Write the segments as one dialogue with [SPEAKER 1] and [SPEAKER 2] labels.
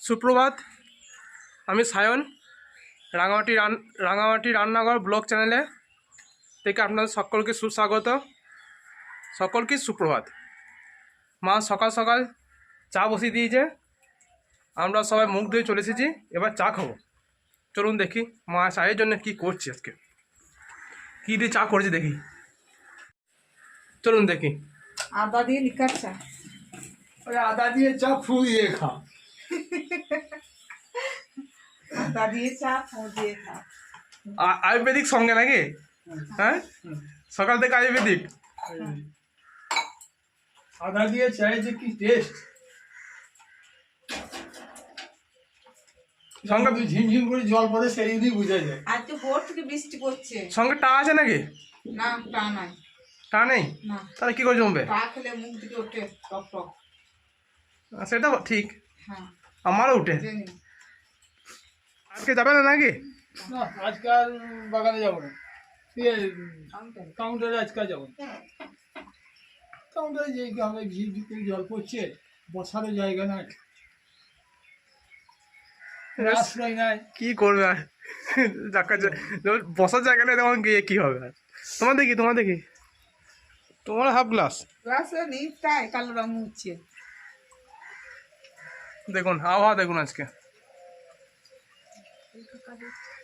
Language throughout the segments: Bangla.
[SPEAKER 1] সুপ্রভাত, আমি সায়ন রাঙামাটি রান্নাঘর ব্লগ চ্যানেলে থেকে আপনাদের সকলকে সুস্বাগত। সকলকে সুপ্রভাত। মা সকাল সকাল চা বসিয়ে দিয়েছে, আমরা সবাই মুখ ধুয়ে চলে এসেছি, এবার চা খাবো। চলুন দেখি মা চায়ের জন্য কি করছে, আজকে কী দিয়ে চা করেছে দেখি। চলুন দেখি।
[SPEAKER 2] আদা দিয়ে লিকার চা।
[SPEAKER 3] ওই আদা দিয়ে চা ফু দিয়ে খা।
[SPEAKER 2] আদা দিয়ে চা ফু দিয়ে খা।
[SPEAKER 1] আয়ুর্বেদিক সঙ্গে নাকি? হ্যাঁ, সকাল থেকে আয়ুর্বেদিক।
[SPEAKER 3] আদা দিয়ে চায়ের যে কি টেস্ট, সঙ্গে ঝিমঝিম করে জল পড়ে সেই দিনই বোঝা যায়।
[SPEAKER 2] আজকে ভোর থেকে বৃষ্টি পড়ছে।
[SPEAKER 1] সঙ্গে টা আছে নাকি?
[SPEAKER 2] না, টা নাই।
[SPEAKER 1] টা নেই?
[SPEAKER 2] না।
[SPEAKER 1] তাহলে কি করে জমবে?
[SPEAKER 2] টা খেলে মুখ থেকে ওঠে টক টক।
[SPEAKER 1] সেটা ঠিক,
[SPEAKER 2] হ্যাঁ
[SPEAKER 1] আমারও উঠে।
[SPEAKER 2] জানি।
[SPEAKER 1] আজকে যাবে না নাকি?
[SPEAKER 3] না, আজকাল বাগানে যাবো না, কাউন্টারে আজকাল যাবো না। কাউন্টারে যে গ্রামে ঝিঝি করে জল পড়ছে, বসারও জায়গা নাই, আশ্রয় নাই।
[SPEAKER 1] কি করবে আর, বসার জায়গা নেই তখন গিয়ে কি হবে আর। তোমার দেখি তোমার হাফ গ্লাস
[SPEAKER 2] গ্লাসে নিচটায় কালো রং উঠছে।
[SPEAKER 1] দেখুন আবহাওয়া দেখুন, আজকে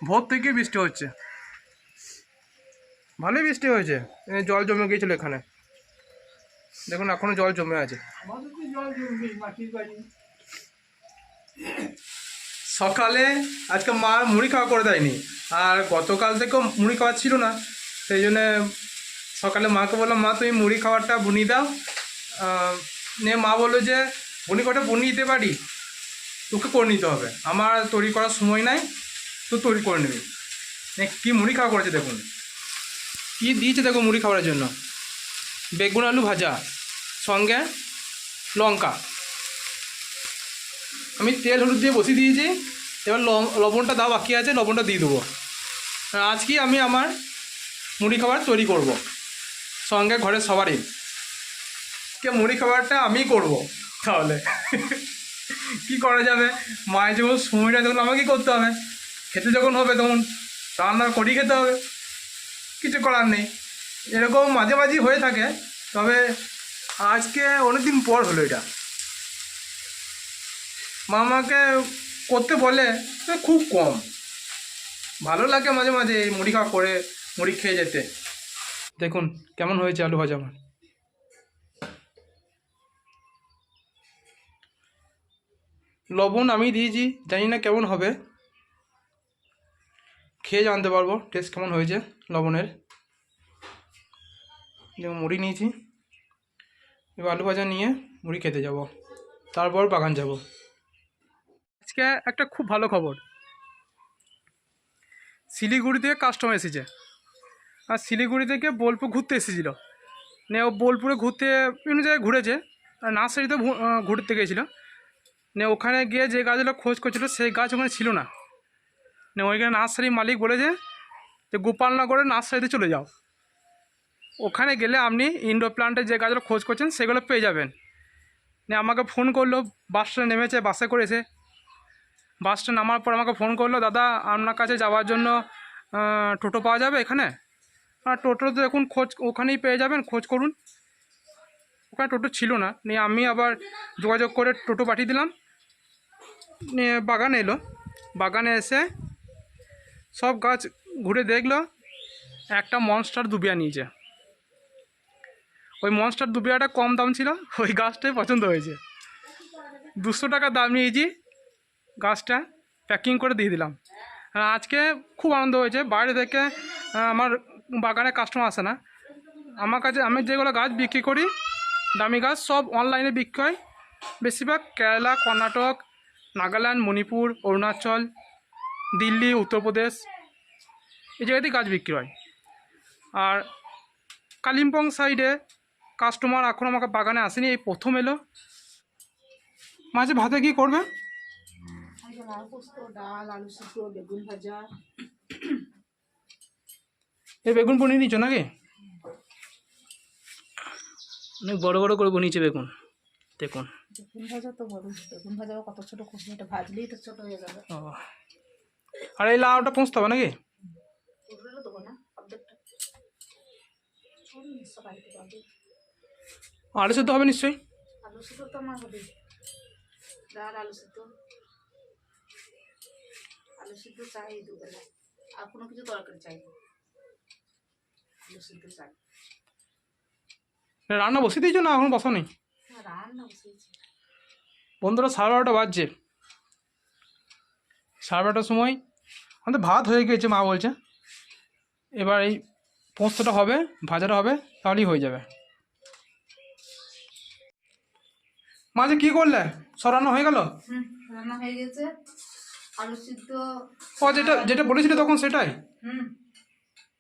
[SPEAKER 1] ভোর থেকে বৃষ্টি হচ্ছে, ভালোই বৃষ্টি হয়েছে। জল জমে গিয়েছিল এখানে, দেখুন এখনো জল জমে আছে।
[SPEAKER 3] আমাদের তো জল জমবে মাটির বাড়ি।
[SPEAKER 1] সকালে আজকে মা মুড়ি খাওয়া করে দেয়নি, আর গতকাল থেকেও মুড়ি খাওয়া ছিল না, সেই জন্যে সকালে মাকে বললাম, মা তুমি মুড়ি খাবারটা বুনিয়ে দাও। নিয়ে মা বললো যে বুনি কটা বুনিয়ে দিতে পারি, তোকে করে নিতে হবে, আমার তৈরি করার সময় নাই, তো তৈরি করে নিবি। কী মুড়ি খাওয়া করেছে দেখুন, কী দিয়েছে দেখো মুড়ি খাওয়ার জন্য। বেগুন আলু ভাজা, সঙ্গে লঙ্কা। আমি তেল হলুদ দিয়ে বসিয়ে দিয়েছি, এবার লবণটা দাও বাকি আছে, লবণটা দিয়ে দেবো। আজকে আমি আমার মুড়ি খাবার তৈরি করব, সঙ্গে ঘরের সবারই। কে মুড়ি খাবারটা আমি করব, তাহলে কি করা যাবে? মায়ের যখন সময়টা তখন আমাকেই করতে হবে, খেতে যখন হবে তখন রান্না করেই খেতে হবে, কিছু করার নেই। এরকম মাঝে মাঝেই হয়ে থাকে, তবে আজকে অনেক দিন পর হলো এটা। মামাকে করতে বলে খুব কম, ভালো লাগে মাঝে মাঝে এই মুড়ি খাওয়া করে মুড়ি খেয়ে যেতে। দেখুন কেমন হয়েছে আলু ভাজা আমার। লবণ আমি দিয়েছি, জানি না কেমন হবে, খেয়ে জানতে পারবো টেস্ট কেমন হয়েছে লবণের। যেমন মুড়ি নিয়েছি, এবার আলু ভাজা নিয়ে মুড়ি খেতে যাব, তারপর বাগান যাব। আজকে একটা খুব ভালো খবর, শিলিগুড়ি থেকে কাস্টমার এসেছে, আর শিলিগুড়ি থেকে বোলপুর ঘুরতে এসেছিলো। নিয়ে ও বোলপুরে ঘুরতে বিভিন্ন জায়গায় ঘুরেছে, আর নার্সারিতে ঘুরতে গিয়েছিলো। নিয়ে ওখানে গিয়ে যে গাছগুলো খোঁজ করছিলো সেই গাছ ওখানে ছিল না। নিয়ে ওইখানে নার্সারির মালিক বলেছে যে গোপালনগরের নার্সারিতে চলে যাও, ওখানে গেলে আপনি ইনডোর প্লান্টের যে গাছগুলো খোঁজ করছেন সেগুলো পেয়ে যাবেন। নিয়ে আমাকে ফোন করলো, বাসটা নেমেছে, বাসে করেছে। বাসটা নামার পর আমাকে ফোন করলো, দাদা আপনার কাছে যাওয়ার জন্য টোটো পাওয়া যাবে এখানে? আর টোটো তো এখন খোঁজ ওখানেই পেয়ে যাবেন, খোঁজ করুন। ওখানে টোটো ছিল না, নিয়ে আমি আবার যোগাযোগ করে টোটো পাঠিয়ে দিলাম। নিয়ে বাগানে এলো, বাগানে এসে সব গাছ ঘুরে দেখলো, একটা মনস্টার দুবিয়া নিয়েছে। ওই মনস্টার দুবিয়াটা কম দাম ছিল, ওই গাছটাই পছন্দ হয়েছে। 200 টাকা দাম নিয়েছি, গাছটা প্যাকিং করে দিয়ে দিলাম। আজকে খুব আনন্দ হয়েছে, বাইরে থেকে আমার বাগানে কাস্টমার আসে না। আমার কাছে আমি যেগুলো গাছ বিক্রি করি দামি গাছ সব অনলাইনে বিক্রি হয়, বেশিরভাগ কেরালা, কর্ণাটক, নাগাল্যান্ড, মণিপুর, অরুণাচল, দিল্লি, উত্তরপ্রদেশ, এই জায়গাতেই গাছ বিক্রি হয়। আর কালিম্পং সাইডে কাস্টমার এখন আমাকে বাগানে আসেনি, এই প্রথম এলো। মাঝে ভাতে কী করবে?
[SPEAKER 2] ডাল, আলু সিদ্ধ, বেগুন ভাজা।
[SPEAKER 1] এই বেগুন বনিয়ে নিচ্ছ নাকি? অনেক বড় বড় করে বনিয়েছে বেগুন, দেখুন
[SPEAKER 2] বেগুন ভাজা তো বড়, বেগুন ভাজাও কত ছোট করবি, এটা ভাজলেই তো ছোট হয়ে যাবে।
[SPEAKER 1] ও, আর এই লাউটা পুষতে হবে নাকি?
[SPEAKER 2] পুরোটা দেবো না, অর্ধেকটা সবাই পাবে।
[SPEAKER 1] আলু সেদ্ধ হবে নিশ্চয়ই।
[SPEAKER 2] আলু সিদ্ধ তো আমার হবে, ডাল আলু সিদ্ধ, আলু সিদ্ধ চাই দুবেলা, আর কোনো কিছু তরকারি চাই না, আলু সিদ্ধ চাই।
[SPEAKER 1] রান্না বসিয়ে দিয়েছো না এখন বসো নেই?
[SPEAKER 2] হ্যাঁ রান্না বসিয়েছি।
[SPEAKER 1] বন্ধুরা 12:30 বাজছে, 12:30টার সময় আমাদের ভাত হয়ে গিয়েছে, মা বলছে। এবার এই পোস্তটা হবে, ভাজাটা হবে, তাহলেই হয়ে যাবে। মাঝে কি করলে? সব রান্না হয়ে গেল?
[SPEAKER 2] রান্না হয়ে গেছে, আলু সিদ্ধ,
[SPEAKER 1] ও যেটা যেটা বলেছিলে তখন সেটাই।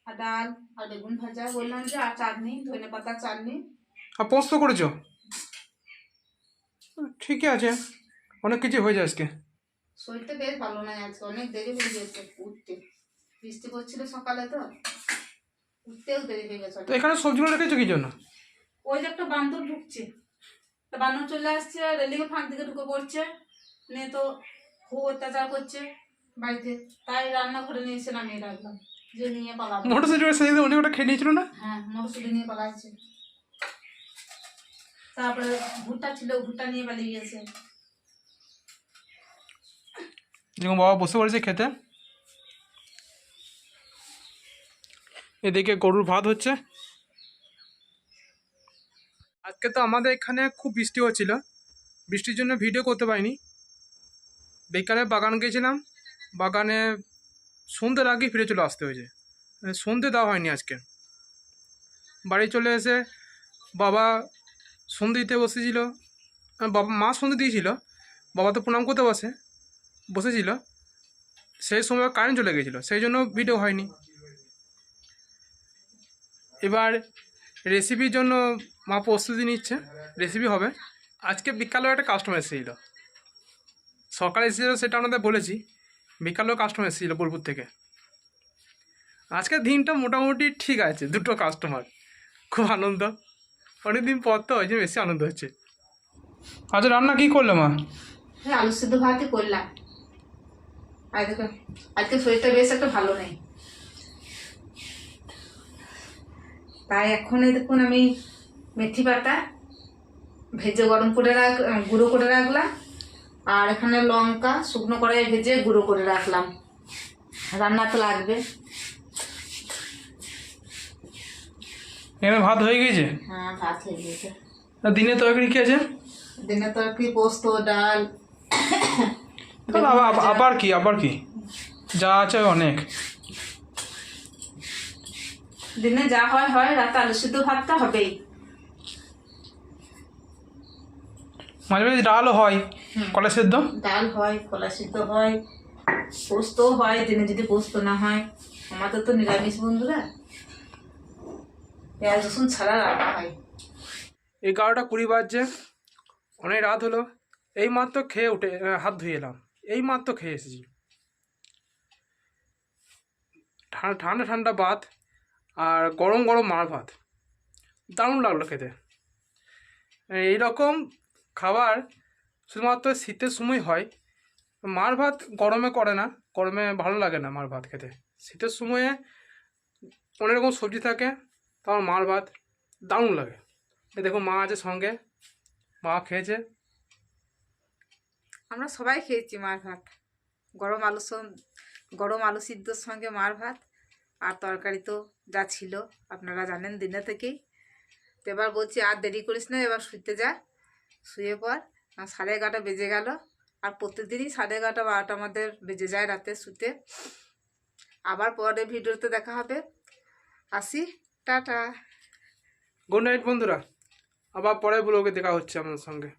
[SPEAKER 2] আর ডাল আর বেগুন ভাজা বললাম যে, আর চাটনি, ধনে পাতা চাটনি।
[SPEAKER 1] আর পোস্ত করেছো? ঠিকই আছে, অনেক কিছু হয়ে যায় আজকে।
[SPEAKER 2] শরীরটা বেশ ভালো নয় আজকে, অনেক দেরি হয়ে গেছে উঠতে, বৃষ্টি পড়ছিল সকালে তো, উঠতেও দেরি হয়ে গেছে।
[SPEAKER 1] তো এখানে সবজিগুলো রেখেছো কি জন্য?
[SPEAKER 2] ওই যে একটা বান্দর ঢুকছে, তা বান্দর চলে আসছে, রেলিংয়ে ফাঁক দিকে ঢুকে পড়ছে, নিয়ে তো খুব অত্যাচার করছে বাড়িতে, তাই রান্নাঘরে নিয়ে এসে নামিয়ে রাখলাম, যে নিয়ে পালাবো।
[SPEAKER 1] মোটরসাইকেল সেদিন অনেক ওটা খেয়ে নিয়েছিল না?
[SPEAKER 2] হ্যাঁ মটরশুঁটি নিয়ে পালাচ্ছে, তারপরে ভুট্টা ছিল, ভুট্টা নিয়ে পালিয়ে গেছে।
[SPEAKER 1] যেমন বাবা বসে পড়েছে খেতে, এদিকে গরুর ভাত হচ্ছে। আজকে তো আমাদের এখানে খুব বৃষ্টি হচ্ছিল, বৃষ্টির জন্য ভিডিও করতে পারিনি। বিকালে বাগান গেছিলাম, বাগানে সন্ধ্যের আগে ফিরে চলে আসতে হয়েছে, সন্ধ্যে দেওয়া হয়নি আজকে। বাড়ি চলে এসে বাবা সন্ধ্যে দিতে বসেছিল, বাবা মা সন্ধ্যে দিয়েছিল, বাবা তো প্রণাম করতে বসেছিল, সেই সময় কারেন্ট চলে গেছিলো, সেই জন্য ভিডিও হয়নি। এবার রেসিপির জন্য মা প্রস্তুতি নিচ্ছে, রেসিপি হবে। আজকে বিকালেও একটা কাস্টমার এসেছিলো, সকালে এসেছিলো সেটা আপনাদের বলেছি, বিকালেও কাস্টমার এসেছিলো বোলপুর থেকে। আজকের দিনটা মোটামুটি ঠিক আছে, দুটো কাস্টমার, খুব আনন্দ, অনেকদিন পর তো ওই জন্য বেশি আনন্দ হচ্ছে। আচ্ছা রান্না কী করলে মা?
[SPEAKER 2] হ্যাঁ আলু সিদ্ধ ভাতই করলাম। আর দেখো আজকে শরীরটা বেশ একটা ভালো নেই, তাই এখন এই দেখুন আমি মেথি পাতা ভেজে গরম করে গুঁড়ো করে রাখলাম, আর এখানে লঙ্কা শুকনো কড়াইয়ে ভেজে গুঁড়ো করে রাখলাম, রান্না তো লাগবে।
[SPEAKER 1] এখানে ভাত হয়ে গিয়েছে?
[SPEAKER 2] হ্যাঁ ভাত হয়ে গেছে।
[SPEAKER 1] আর দিনে তরকারি কী আছে?
[SPEAKER 2] দিনে তরকারি পোস্ত, ডাল,
[SPEAKER 1] তাহলে আবার কি যা আছে অনেক।
[SPEAKER 2] দিনে যা হয় হয়, রাতে আলু সিদ্ধ ভাতটা হবেই।
[SPEAKER 1] মাঝে মাঝে ডালও হয়, কলা সেদ্ধ,
[SPEAKER 2] ডাল হয়, কলা সিদ্ধ হয়, পোস্ত হয়, দিনে যদি পোস্ত না হয়। আমাদের তো নিরামিষ বন্ধুরা, পেঁয়াজ রসুন ছাড়া রান্না হয়।
[SPEAKER 1] 11:20 বাজছে, অনেক রাত হলো। এই মাত্র খেয়ে উঠে হাত ধুয়ে এলাম, এই মাত্র খেয়ে এসেছি। ঠান্ডা ঠান্ডা ভাত আর গরম গরম মার ভাত, দারুণ লাগলো খেতে। এইরকম খাবার শুধুমাত্র শীতের সময় হয়, মার ভাত গরমে করে না, গরমে ভালো লাগে না মার ভাত খেতে। শীতের সময়ে অনেক রকম সবজি থাকে, তারপর মার ভাত দারুণ লাগে। এই দেখো মা আছে সঙ্গে, মা খেয়েছে।
[SPEAKER 2] আমরা সবাই খেয়েছি মার ভাত, গরম আলু সিদ্ধর সঙ্গে মার ভাত, আর তরকারি তো যা ছিল আপনারা জানেন দিনে থেকেই। তো এবার বলছি আর দেরি করিস না, এবার শুতে যা, শুয়ে পর। 11:30 বেজে গেল, আর প্রত্যেকদিনই 11:30 12টা আমাদের বেজে যায় রাতে শুতে। আবার পরে ভিডিওতে দেখা হবে, আসি, টাটা।
[SPEAKER 1] গুড নাইট বন্ধুরা, আবার পরে ব্লগে দেখা হচ্ছে আপনার সঙ্গে।